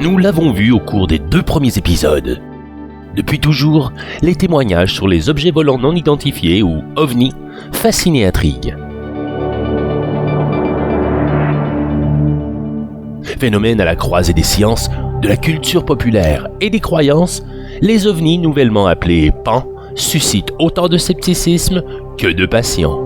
Nous l'avons vu au cours des 2 premiers épisodes. Depuis toujours, les témoignages sur les objets volants non identifiés ou OVNI fascinent et intriguent. Phénomène à la croisée des sciences, de la culture populaire et des croyances, les OVNI nouvellement appelés PAN suscitent autant de scepticisme que de passion.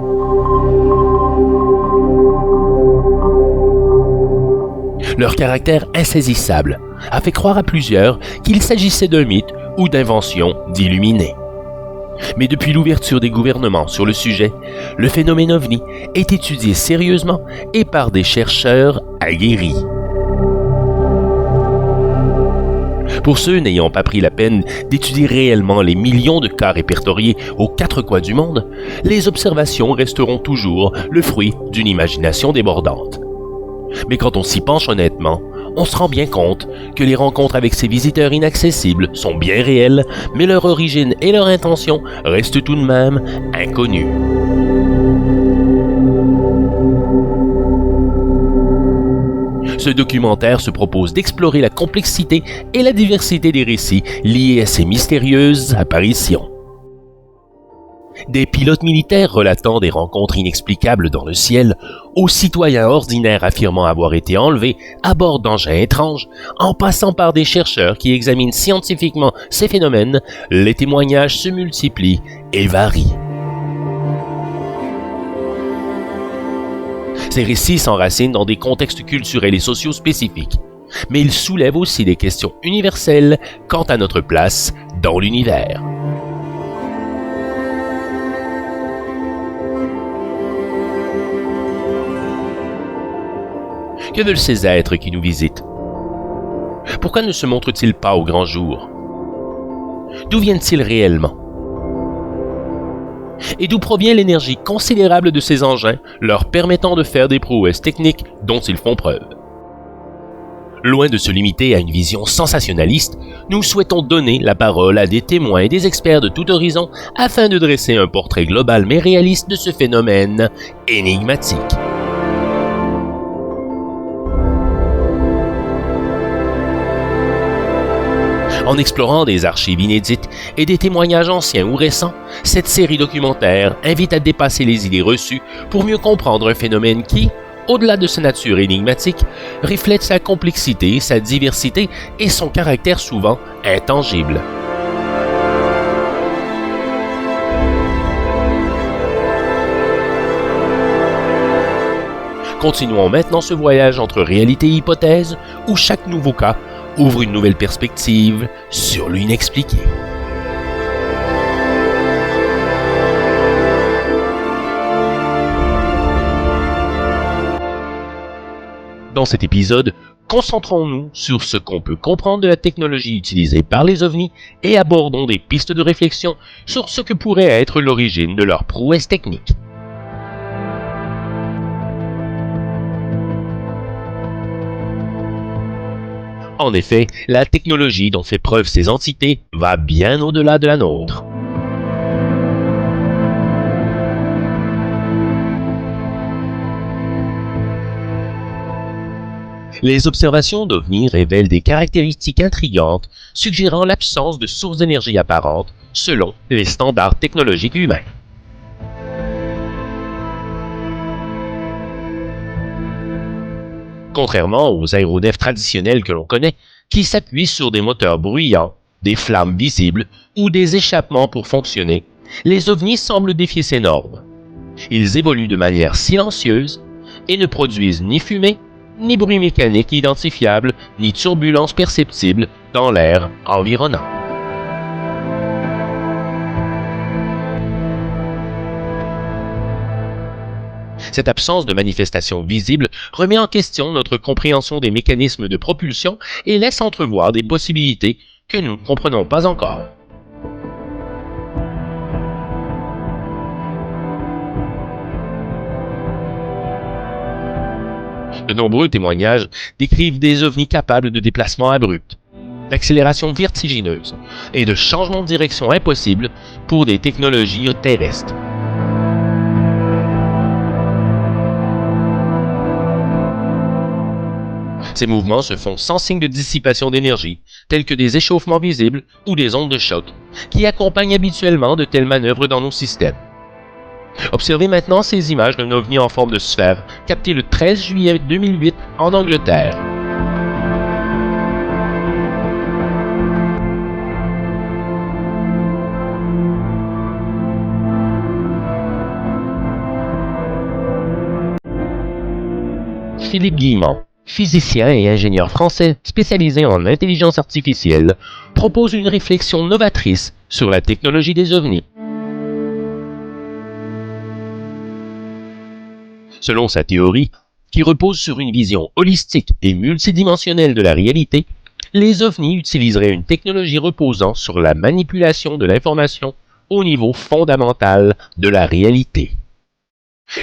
Leur caractère insaisissable a fait croire à plusieurs qu'il s'agissait d'un mythe ou d'invention d'illuminés. Mais depuis l'ouverture des gouvernements sur le sujet, le phénomène OVNI est étudié sérieusement et par des chercheurs aguerris. Pour ceux n'ayant pas pris la peine d'étudier réellement les millions de cas répertoriés aux 4 coins du monde, les observations resteront toujours le fruit d'une imagination débordante. Mais quand on s'y penche honnêtement, on se rend bien compte que les rencontres avec ces visiteurs inaccessibles sont bien réelles, mais leur origine et leur intention restent tout de même inconnues. Ce documentaire se propose d'explorer la complexité et la diversité des récits liés à ces mystérieuses apparitions. Des pilotes militaires relatant des rencontres inexplicables dans le ciel, aux citoyens ordinaires affirmant avoir été enlevés à bord d'engins étranges, en passant par des chercheurs qui examinent scientifiquement ces phénomènes, les témoignages se multiplient et varient. Ces récits s'enracinent dans des contextes culturels et sociaux spécifiques, mais ils soulèvent aussi des questions universelles quant à notre place dans l'univers. Que veulent ces êtres qui nous visitent? Pourquoi ne se montrent-ils pas au grand jour? D'où viennent-ils réellement? Et d'où provient l'énergie considérable de ces engins leur permettant de faire des prouesses techniques dont ils font preuve? Loin de se limiter à une vision sensationnaliste, nous souhaitons donner la parole à des témoins et des experts de tout horizon afin de dresser un portrait global mais réaliste de ce phénomène énigmatique. En explorant des archives inédites et des témoignages anciens ou récents, cette série documentaire invite à dépasser les idées reçues pour mieux comprendre un phénomène qui, au-delà de sa nature énigmatique, reflète sa complexité, sa diversité et son caractère souvent intangible. Continuons maintenant ce voyage entre réalité et hypothèse, où chaque nouveau cas ouvre une nouvelle perspective sur l'inexpliqué. Dans cet épisode, concentrons-nous sur ce qu'on peut comprendre de la technologie utilisée par les OVNI et abordons des pistes de réflexion sur ce que pourrait être l'origine de leurs prouesses techniques. En effet, la technologie dont fait preuve ces entités va bien au-delà de la nôtre. Les observations d'OVNI révèlent des caractéristiques intrigantes, suggérant l'absence de sources d'énergie apparentes selon les standards technologiques humains. Contrairement aux aéronefs traditionnels que l'on connaît, qui s'appuient sur des moteurs bruyants, des flammes visibles ou des échappements pour fonctionner, les OVNI semblent défier ces normes. Ils évoluent de manière silencieuse et ne produisent ni fumée, ni bruit mécanique identifiable, ni turbulence perceptible dans l'air environnant. Cette absence de manifestation visible remet en question notre compréhension des mécanismes de propulsion et laisse entrevoir des possibilités que nous ne comprenons pas encore. De nombreux témoignages décrivent des OVNI capables de déplacements abrupts, d'accélération vertigineuse et de changements de direction impossibles pour des technologies terrestres. Ces mouvements se font sans signe de dissipation d'énergie, tels que des échauffements visibles ou des ondes de choc, qui accompagnent habituellement de telles manœuvres dans nos systèmes. Observez maintenant ces images d'un ovni en forme de sphère, capté le 13 juillet 2008 en Angleterre. Philippe Guillemont, physicien et ingénieur français spécialisé en intelligence artificielle, propose une réflexion novatrice sur la technologie des ovnis. Selon sa théorie, qui repose sur une vision holistique et multidimensionnelle de la réalité, les ovnis utiliseraient une technologie reposant sur la manipulation de l'information au niveau fondamental de la réalité.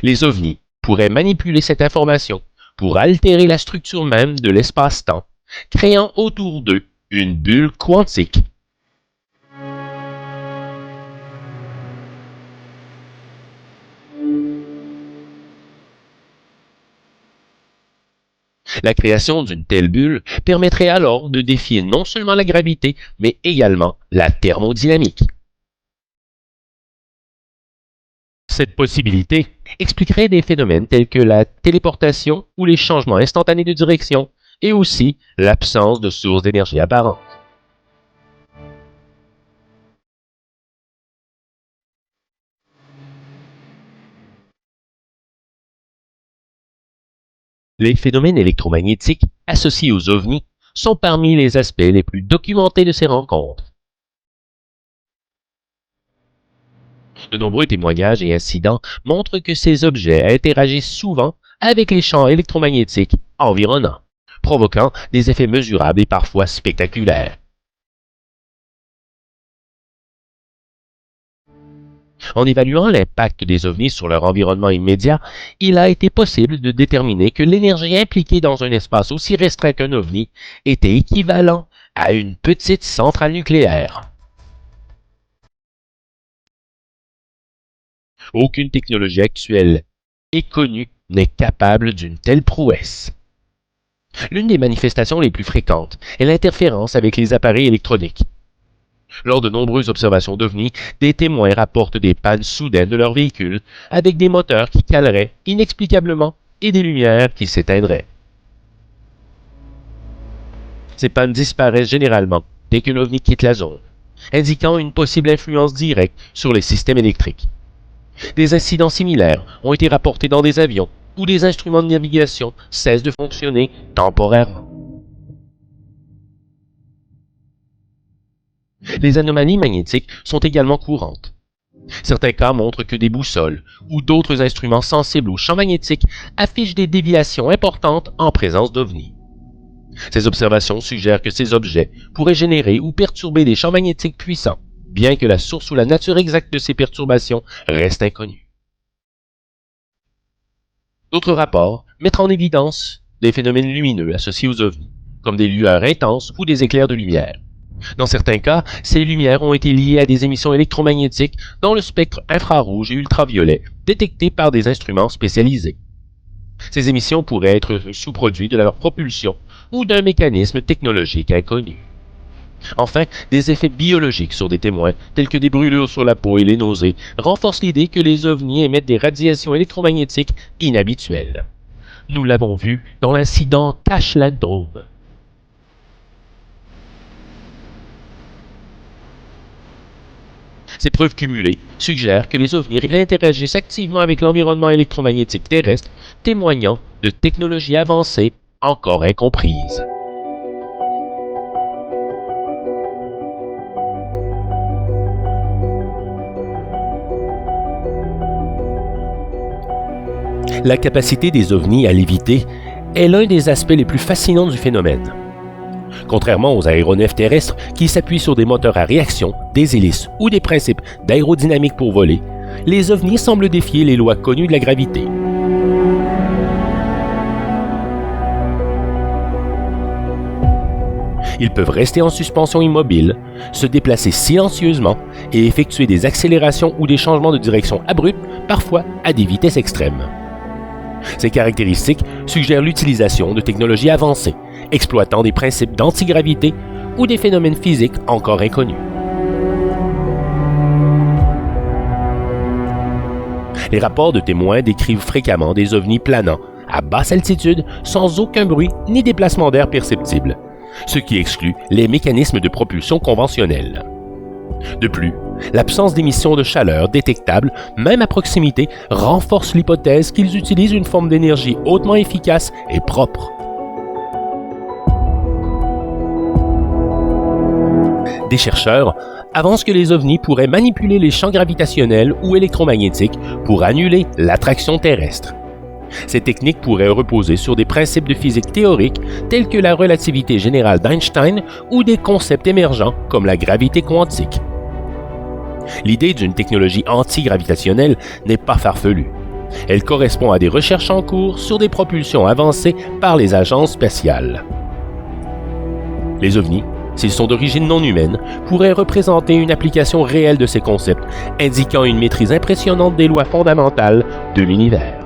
Les ovnis pourraient manipuler cette information pour altérer la structure même de l'espace-temps, créant autour d'eux une bulle quantique. La création d'une telle bulle permettrait alors de défier non seulement la gravité, mais également la thermodynamique. Cette possibilité expliquerait des phénomènes tels que la téléportation ou les changements instantanés de direction, et aussi l'absence de source d'énergie apparente. Les phénomènes électromagnétiques associés aux ovnis sont parmi les aspects les plus documentés de ces rencontres. De nombreux témoignages et incidents montrent que ces objets interagissent souvent avec les champs électromagnétiques environnants, provoquant des effets mesurables et parfois spectaculaires. En évaluant l'impact des ovnis sur leur environnement immédiat, il a été possible de déterminer que l'énergie impliquée dans un espace aussi restreint qu'un ovni était équivalent à une petite centrale nucléaire. Aucune technologie actuelle et connue n'est capable d'une telle prouesse. L'une des manifestations les plus fréquentes est l'interférence avec les appareils électroniques. Lors de nombreuses observations d'ovnis, des témoins rapportent des pannes soudaines de leur véhicule avec des moteurs qui caleraient inexplicablement et des lumières qui s'éteindraient. Ces pannes disparaissent généralement dès qu'un ovni quitte la zone, indiquant une possible influence directe sur les systèmes électriques. Des incidents similaires ont été rapportés dans des avions où des instruments de navigation cessent de fonctionner temporairement. Les anomalies magnétiques sont également courantes. Certains cas montrent que des boussoles ou d'autres instruments sensibles au champ magnétique affichent des déviations importantes en présence d'ovnis. Ces observations suggèrent que ces objets pourraient générer ou perturber des champs magnétiques puissants, bien que la source ou la nature exacte de ces perturbations reste inconnue. D'autres rapports mettent en évidence des phénomènes lumineux associés aux ovnis, comme des lueurs intenses ou des éclairs de lumière. Dans certains cas, ces lumières ont été liées à des émissions électromagnétiques dans le spectre infrarouge et ultraviolet, détectées par des instruments spécialisés. Ces émissions pourraient être sous-produits de leur propulsion ou d'un mécanisme technologique inconnu. Enfin, des effets biologiques sur des témoins, tels que des brûlures sur la peau et les nausées, renforcent l'idée que les ovnis émettent des radiations électromagnétiques inhabituelles. Nous l'avons vu dans l'incident Tashland Dome. Ces preuves cumulées suggèrent que les ovnis interagissent activement avec l'environnement électromagnétique terrestre, témoignant de technologies avancées encore incomprises. La capacité des ovnis à léviter est l'un des aspects les plus fascinants du phénomène. Contrairement aux aéronefs terrestres qui s'appuient sur des moteurs à réaction, des hélices ou des principes d'aérodynamique pour voler, les ovnis semblent défier les lois connues de la gravité. Ils peuvent rester en suspension immobile, se déplacer silencieusement et effectuer des accélérations ou des changements de direction abrupts, parfois à des vitesses extrêmes. Ces caractéristiques suggèrent l'utilisation de technologies avancées, exploitant des principes d'antigravité ou des phénomènes physiques encore inconnus. Les rapports de témoins décrivent fréquemment des ovnis planant à basse altitude sans aucun bruit ni déplacement d'air perceptible, ce qui exclut les mécanismes de propulsion conventionnels. De plus, l'absence d'émissions de chaleur détectables, même à proximité, renforce l'hypothèse qu'ils utilisent une forme d'énergie hautement efficace et propre. Des chercheurs avancent que les ovnis pourraient manipuler les champs gravitationnels ou électromagnétiques pour annuler l'attraction terrestre. Ces techniques pourraient reposer sur des principes de physique théorique tels que la relativité générale d'Einstein ou des concepts émergents comme la gravité quantique. L'idée d'une technologie antigravitationnelle n'est pas farfelue. Elle correspond à des recherches en cours sur des propulsions avancées par les agences spatiales. Les ovnis, s'ils sont d'origine non humaine, pourraient représenter une application réelle de ces concepts, indiquant une maîtrise impressionnante des lois fondamentales de l'univers.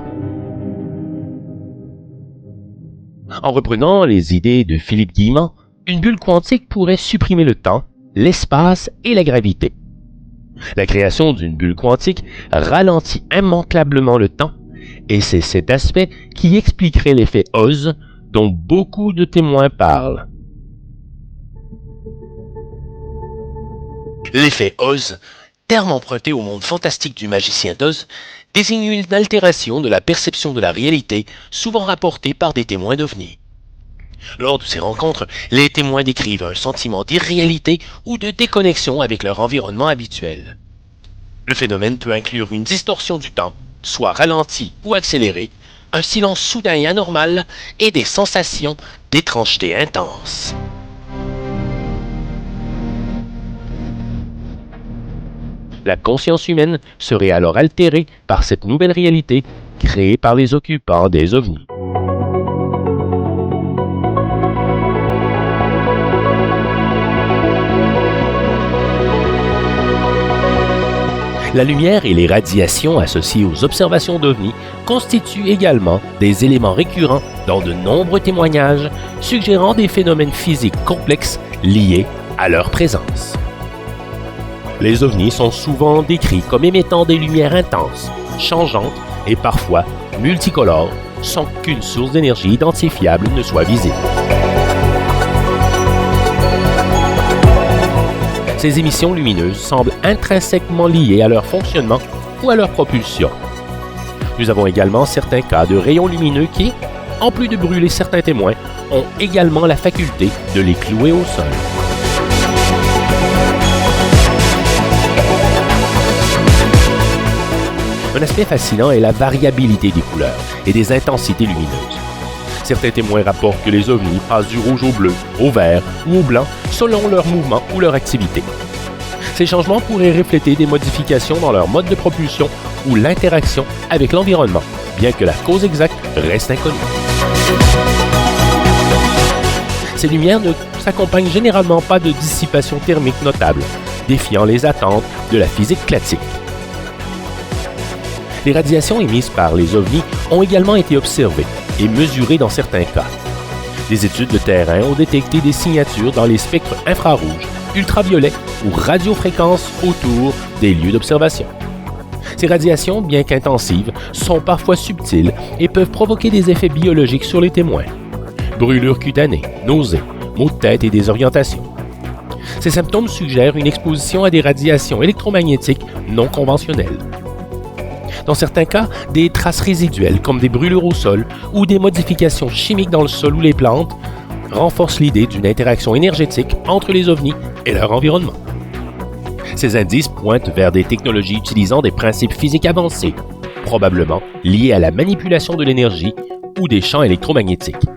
En reprenant les idées de Philippe Guillemot, une bulle quantique pourrait supprimer le temps, l'espace et la gravité. La création d'une bulle quantique ralentit immanquablement le temps, et c'est cet aspect qui expliquerait l'effet Oz dont beaucoup de témoins parlent. L'effet Oz, terme emprunté au monde fantastique du magicien d'Oz, désigne une altération de la perception de la réalité, souvent rapportée par des témoins d'OVNI. Lors de ces rencontres, les témoins décrivent un sentiment d'irréalité ou de déconnexion avec leur environnement habituel. Le phénomène peut inclure une distorsion du temps, soit ralenti ou accéléré, un silence soudain et anormal et des sensations d'étrangeté intense. La conscience humaine serait alors altérée par cette nouvelle réalité créée par les occupants des ovnis. La lumière et les radiations associées aux observations d'ovnis constituent également des éléments récurrents dans de nombreux témoignages, suggérant des phénomènes physiques complexes liés à leur présence. Les ovnis sont souvent décrits comme émettant des lumières intenses, changeantes et parfois multicolores, sans qu'une source d'énergie identifiable ne soit visible. Ces émissions lumineuses semblent intrinsèquement liées à leur fonctionnement ou à leur propulsion. Nous avons également certains cas de rayons lumineux qui, en plus de brûler certains témoins, ont également la faculté de les clouer au sol. Un aspect fascinant est la variabilité des couleurs et des intensités lumineuses. Certains témoins rapportent que les ovnis passent du rouge au bleu, au vert ou au blanc selon leur mouvement ou leur activité. Ces changements pourraient refléter des modifications dans leur mode de propulsion ou l'interaction avec l'environnement, bien que la cause exacte reste inconnue. Ces lumières ne s'accompagnent généralement pas de dissipation thermique notable, défiant les attentes de la physique classique. Les radiations émises par les ovnis ont également été observées et mesurées dans certains cas. Des études de terrain ont détecté des signatures dans les spectres infrarouges, ultraviolets ou radiofréquences autour des lieux d'observation. Ces radiations, bien qu'intensives, sont parfois subtiles et peuvent provoquer des effets biologiques sur les témoins. Brûlures cutanées, nausées, maux de tête et désorientation. Ces symptômes suggèrent une exposition à des radiations électromagnétiques non conventionnelles. Dans certains cas, des traces résiduelles comme des brûlures au sol ou des modifications chimiques dans le sol ou les plantes renforcent l'idée d'une interaction énergétique entre les ovnis et leur environnement. Ces indices pointent vers des technologies utilisant des principes physiques avancés, probablement liés à la manipulation de l'énergie ou des champs électromagnétiques.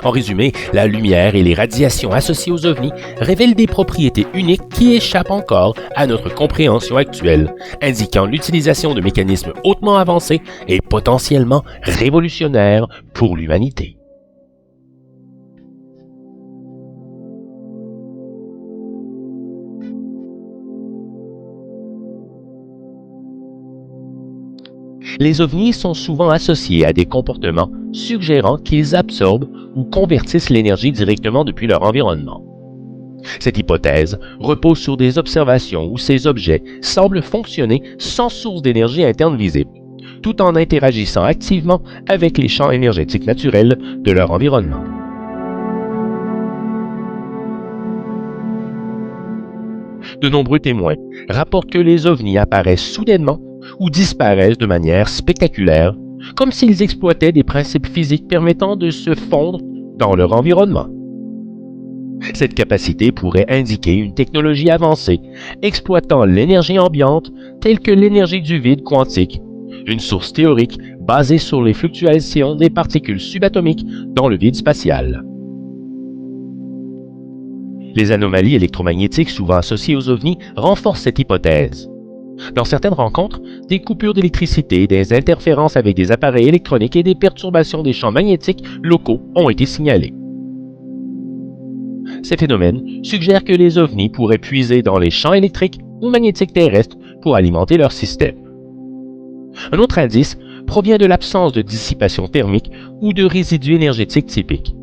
En résumé, la lumière et les radiations associées aux ovnis révèlent des propriétés uniques qui échappent encore à notre compréhension actuelle, indiquant l'utilisation de mécanismes hautement avancés et potentiellement révolutionnaires pour l'humanité. Les ovnis sont souvent associés à des comportements suggérant qu'ils absorbent ou convertissent l'énergie directement depuis leur environnement. Cette hypothèse repose sur des observations où ces objets semblent fonctionner sans source d'énergie interne visible, tout en interagissant activement avec les champs énergétiques naturels de leur environnement. De nombreux témoins rapportent que les ovnis apparaissent soudainement ou disparaissent de manière spectaculaire, comme s'ils exploitaient des principes physiques permettant de se fondre dans leur environnement. Cette capacité pourrait indiquer une technologie avancée exploitant l'énergie ambiante telle que l'énergie du vide quantique, une source théorique basée sur les fluctuations des particules subatomiques dans le vide spatial. Les anomalies électromagnétiques souvent associées aux ovnis renforcent cette hypothèse. Dans certaines rencontres, des coupures d'électricité, des interférences avec des appareils électroniques et des perturbations des champs magnétiques locaux ont été signalés. Ces phénomènes suggèrent que les ovnis pourraient puiser dans les champs électriques ou magnétiques terrestres pour alimenter leur système. Un autre indice provient de l'absence de dissipation thermique ou de résidus énergétiques typiques.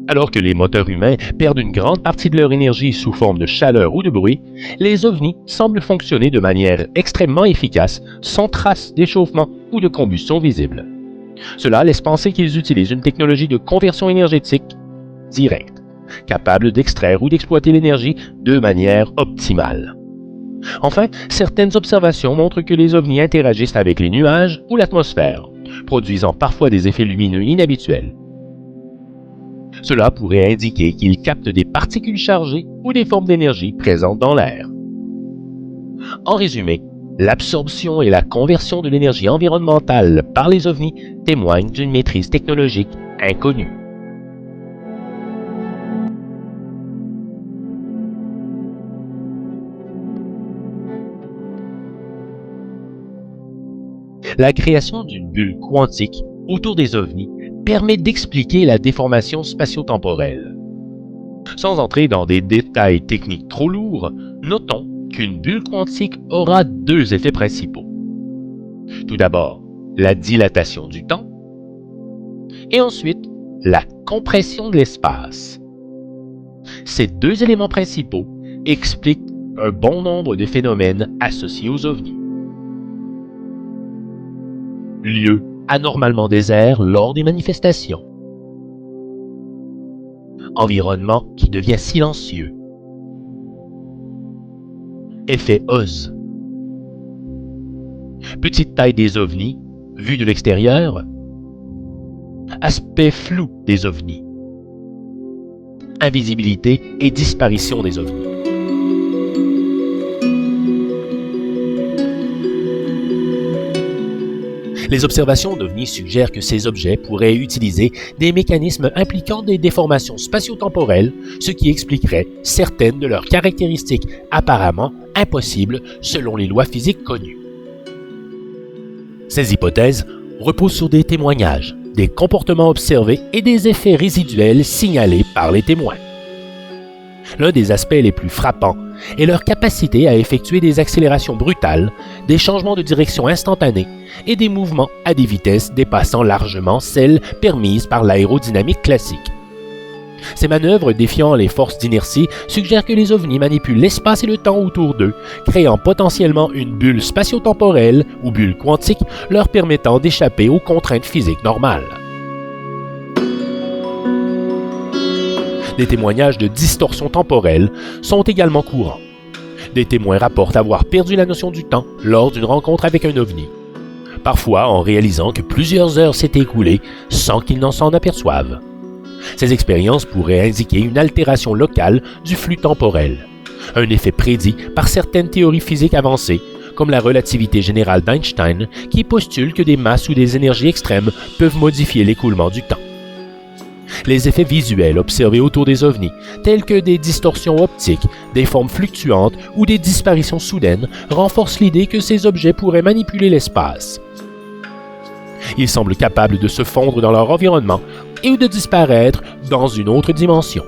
Alors que les moteurs humains perdent une grande partie de leur énergie sous forme de chaleur ou de bruit, les ovnis semblent fonctionner de manière extrêmement efficace, sans trace d'échauffement ou de combustion visible. Cela laisse penser qu'ils utilisent une technologie de conversion énergétique directe, capable d'extraire ou d'exploiter l'énergie de manière optimale. Enfin, certaines observations montrent que les ovnis interagissent avec les nuages ou l'atmosphère, produisant parfois des effets lumineux inhabituels. Cela pourrait indiquer qu'ils captent des particules chargées ou des formes d'énergie présentes dans l'air. En résumé, l'absorption et la conversion de l'énergie environnementale par les ovnis témoignent d'une maîtrise technologique inconnue. La création d'une bulle quantique autour des ovnis permet d'expliquer la déformation spatio-temporelle. Sans entrer dans des détails techniques trop lourds, notons qu'une bulle quantique aura deux effets principaux. Tout d'abord, la dilatation du temps, et ensuite, la compression de l'espace. Ces deux éléments principaux expliquent un bon nombre de phénomènes associés aux ovnis. Lieu anormalement désert lors des manifestations. Environnement qui devient silencieux. Effet Oz. Petite taille des ovnis, vue de l'extérieur. Aspect flou des ovnis. Invisibilité et disparition des ovnis. Les observations d'ovnis suggèrent que ces objets pourraient utiliser des mécanismes impliquant des déformations spatio-temporelles, ce qui expliquerait certaines de leurs caractéristiques apparemment impossibles selon les lois physiques connues. Ces hypothèses reposent sur des témoignages, des comportements observés et des effets résiduels signalés par les témoins. L'un des aspects les plus frappants est leur capacité à effectuer des accélérations brutales, des changements de direction instantanés et des mouvements à des vitesses dépassant largement celles permises par l'aérodynamique classique. Ces manœuvres défiant les forces d'inertie suggèrent que les ovnis manipulent l'espace et le temps autour d'eux, créant potentiellement une bulle spatio-temporelle ou bulle quantique leur permettant d'échapper aux contraintes physiques normales. Des témoignages de distorsion temporelle sont également courants. Des témoins rapportent avoir perdu la notion du temps lors d'une rencontre avec un ovni, parfois en réalisant que plusieurs heures s'étaient écoulées sans qu'ils n'en s'en aperçoivent. Ces expériences pourraient indiquer une altération locale du flux temporel, un effet prédit par certaines théories physiques avancées, comme la relativité générale d'Einstein, qui postule que des masses ou des énergies extrêmes peuvent modifier l'écoulement du temps. Les effets visuels observés autour des ovnis, tels que des distorsions optiques, des formes fluctuantes ou des disparitions soudaines, renforcent l'idée que ces objets pourraient manipuler l'espace. Ils semblent capables de se fondre dans leur environnement et de disparaître dans une autre dimension.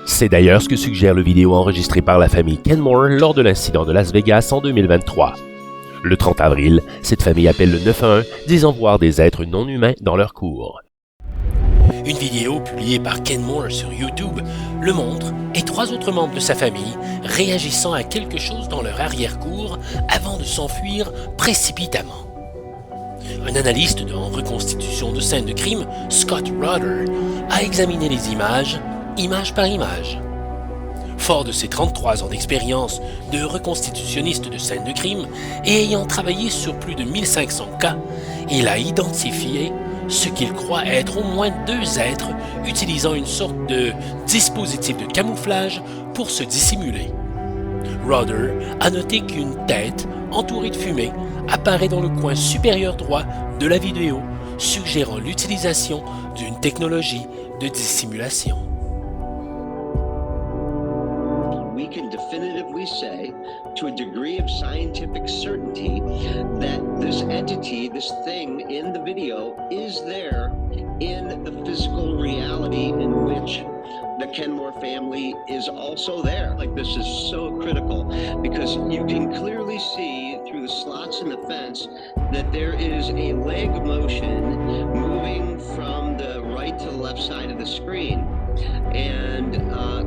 C'est d'ailleurs ce que suggère le vidéo enregistré par la famille Kenmore lors de l'incident de Las Vegas en 2023. Le 30 avril, cette famille appelle le 911, disant voir des êtres non humains dans leur cour. Une vidéo publiée par Ken Moore sur YouTube le montre et 3 autres membres de sa famille réagissant à quelque chose dans leur arrière-cour avant de s'enfuir précipitamment. Un analyste en reconstitution de scènes de crime, Scott Roder, a examiné les images, image par image. Fort de ses 33 ans d'expérience de reconstitutionniste de scènes de crime et ayant travaillé sur plus de 1500 cas, il a identifié ce qu'il croit être au moins 2 êtres utilisant une sorte de dispositif de camouflage pour se dissimuler. Roder a noté qu'une tête entourée de fumée apparaît dans le coin supérieur droit de la vidéo, suggérant l'utilisation d'une technologie de dissimulation. We can definitively say, to a degree of scientific certainty, that this entity, this thing in the video, is there in the physical reality in which the Kenmore family is also there. Like, this is so critical because you can clearly see through the slots in the fence that there is a leg motion moving from the right to the left side of the screen. And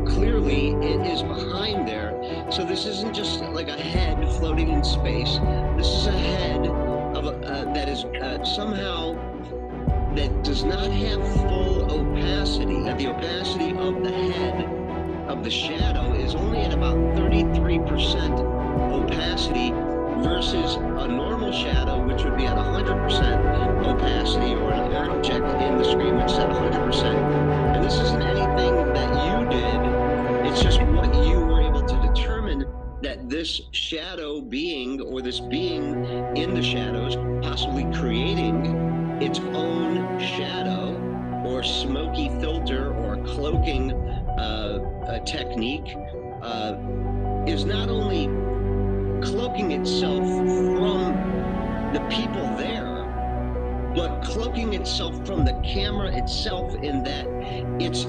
clearly it is behind there. So this isn't just like a head floating in space. This is a head of that is somehow that does not have full opacity. That the opacity of the head of the shadow is only at about 33% opacity versus a normal shadow, which would be at 100% opacity, or an object in the screen which is at 100%. And this isn't anything that you did, it's just what you were able to determine that this shadow being, or this being in the shadows, possibly creating its own shadow, or smoky filter, or cloaking technique, is not only cloaking itself from the people there, but cloaking itself from the camera itself, in that it's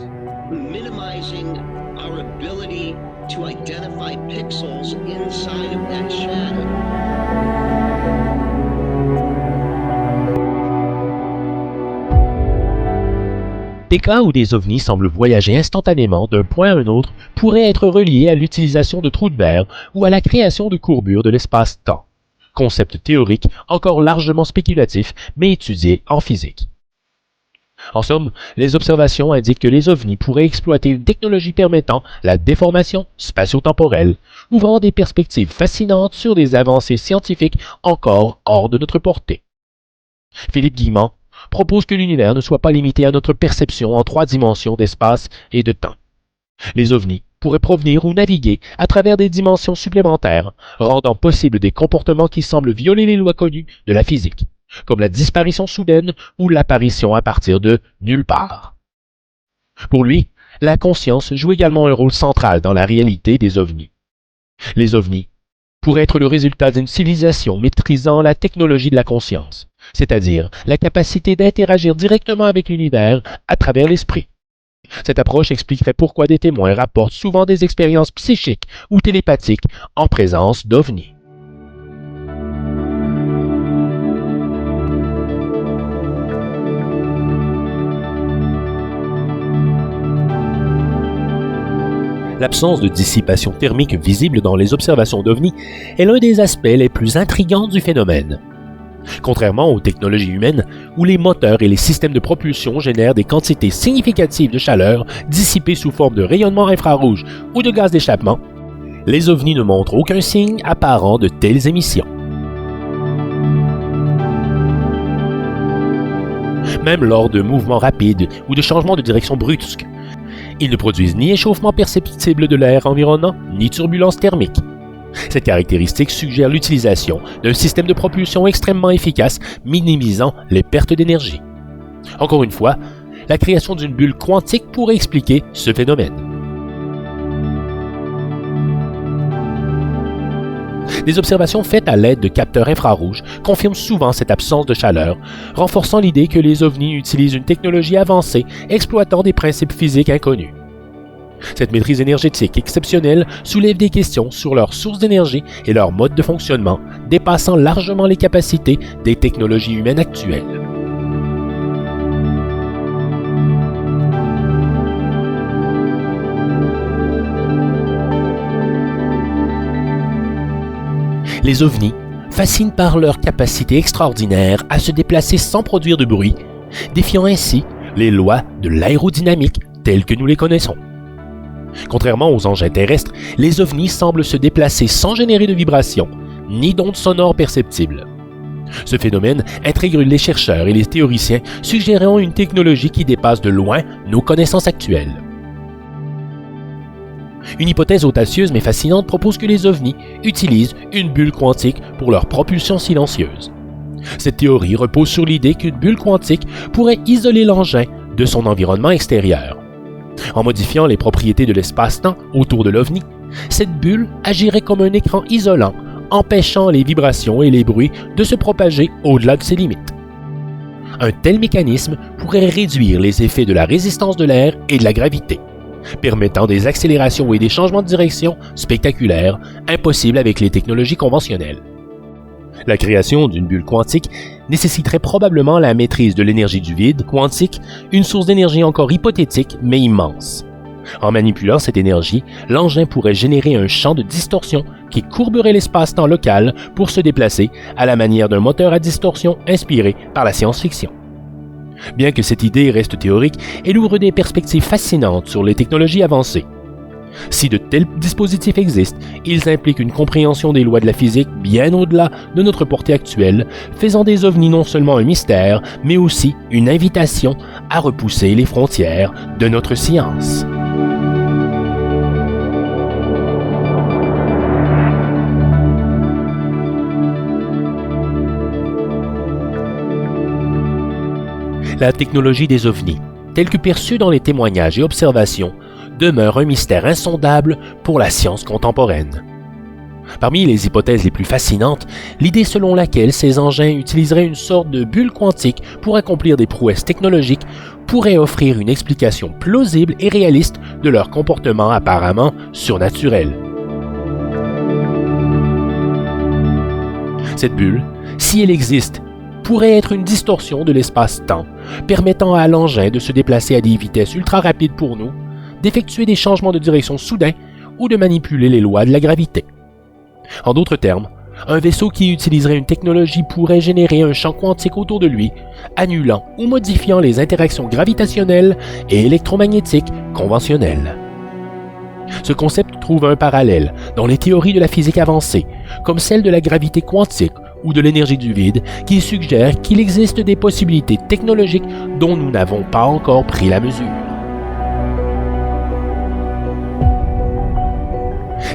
minimizing our ability to identify pixels inside of that shadow. Des cas où des ovnis semblent voyager instantanément d'un point à un autre pourraient être reliés à l'utilisation de trous de verre ou à la création de courbures de l'espace-temps. Concept théorique encore largement spéculatif, mais étudié en physique. En somme, les observations indiquent que les ovnis pourraient exploiter une technologie permettant la déformation spatio-temporelle, ouvrant des perspectives fascinantes sur des avancées scientifiques encore hors de notre portée. Philippe Guillemant propose que l'univers ne soit pas limité à notre perception en 3 dimensions d'espace et de temps. Les ovnis pourraient provenir ou naviguer à travers des dimensions supplémentaires, rendant possible des comportements qui semblent violer les lois connues de la physique, comme la disparition soudaine ou l'apparition à partir de nulle part. Pour lui, la conscience joue également un rôle central dans la réalité des ovnis. Les ovnis pourraient être le résultat d'une civilisation maîtrisant la technologie de la conscience, c'est-à-dire la capacité d'interagir directement avec l'univers à travers l'esprit. Cette approche expliquerait pourquoi des témoins rapportent souvent des expériences psychiques ou télépathiques en présence d'ovnis. L'absence de dissipation thermique visible dans les observations d'ovnis est l'un des aspects les plus intrigants du phénomène. Contrairement aux technologies humaines, où les moteurs et les systèmes de propulsion génèrent des quantités significatives de chaleur dissipées sous forme de rayonnement infrarouge ou de gaz d'échappement, les ovnis ne montrent aucun signe apparent de telles émissions. Même lors de mouvements rapides ou de changements de direction brusques, ils ne produisent ni échauffement perceptible de l'air environnant, ni turbulence thermique. Cette caractéristique suggère l'utilisation d'un système de propulsion extrêmement efficace, minimisant les pertes d'énergie. Encore une fois, la création d'une bulle quantique pourrait expliquer ce phénomène. Des observations faites à l'aide de capteurs infrarouges confirment souvent cette absence de chaleur, renforçant l'idée que les ovnis utilisent une technologie avancée exploitant des principes physiques inconnus. Cette maîtrise énergétique exceptionnelle soulève des questions sur leur source d'énergie et leur mode de fonctionnement, dépassant largement les capacités des technologies humaines actuelles. Les ovnis fascinent par leur capacité extraordinaire à se déplacer sans produire de bruit, défiant ainsi les lois de l'aérodynamique telles que nous les connaissons. Contrairement aux engins terrestres, les ovnis semblent se déplacer sans générer de vibrations, ni d'ondes sonores perceptibles. Ce phénomène intrigue les chercheurs et les théoriciens, suggérant une technologie qui dépasse de loin nos connaissances actuelles. Une hypothèse audacieuse mais fascinante propose que les ovnis utilisent une bulle quantique pour leur propulsion silencieuse. Cette théorie repose sur l'idée qu'une bulle quantique pourrait isoler l'engin de son environnement extérieur. En modifiant les propriétés de l'espace-temps autour de l'OVNI, cette bulle agirait comme un écran isolant, empêchant les vibrations et les bruits de se propager au-delà de ses limites. Un tel mécanisme pourrait réduire les effets de la résistance de l'air et de la gravité, permettant des accélérations et des changements de direction spectaculaires, impossibles avec les technologies conventionnelles. La création d'une bulle quantique nécessiterait probablement la maîtrise de l'énergie du vide quantique, une source d'énergie encore hypothétique mais immense. En manipulant cette énergie, l'engin pourrait générer un champ de distorsion qui courberait l'espace-temps local pour se déplacer à la manière d'un moteur à distorsion inspiré par la science-fiction. Bien que cette idée reste théorique, elle ouvre des perspectives fascinantes sur les technologies avancées. Si de tels dispositifs existent, ils impliquent une compréhension des lois de la physique bien au-delà de notre portée actuelle, faisant des ovnis non seulement un mystère, mais aussi une invitation à repousser les frontières de notre science. La technologie des ovnis, telle que perçue dans les témoignages et observations, demeure un mystère insondable pour la science contemporaine. Parmi les hypothèses les plus fascinantes, l'idée selon laquelle ces engins utiliseraient une sorte de bulle quantique pour accomplir des prouesses technologiques pourrait offrir une explication plausible et réaliste de leur comportement apparemment surnaturel. Cette bulle, si elle existe, pourrait être une distorsion de l'espace-temps, permettant à l'engin de se déplacer à des vitesses ultra rapides pour nous, d'effectuer des changements de direction soudains ou de manipuler les lois de la gravité. En d'autres termes, un vaisseau qui utiliserait une technologie pourrait générer un champ quantique autour de lui, annulant ou modifiant les interactions gravitationnelles et électromagnétiques conventionnelles. Ce concept trouve un parallèle dans les théories de la physique avancée, comme celle de la gravité quantique ou de l'énergie du vide, qui suggèrent qu'il existe des possibilités technologiques dont nous n'avons pas encore pris la mesure.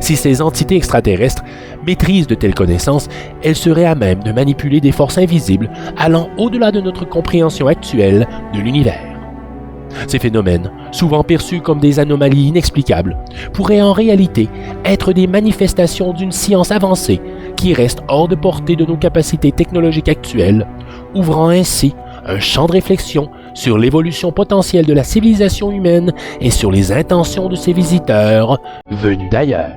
Si ces entités extraterrestres maîtrisent de telles connaissances, elles seraient à même de manipuler des forces invisibles allant au-delà de notre compréhension actuelle de l'univers. Ces phénomènes, souvent perçus comme des anomalies inexplicables, pourraient en réalité être des manifestations d'une science avancée qui reste hors de portée de nos capacités technologiques actuelles, ouvrant ainsi un champ de réflexion sur l'évolution potentielle de la civilisation humaine et sur les intentions de ses visiteurs venus d'ailleurs.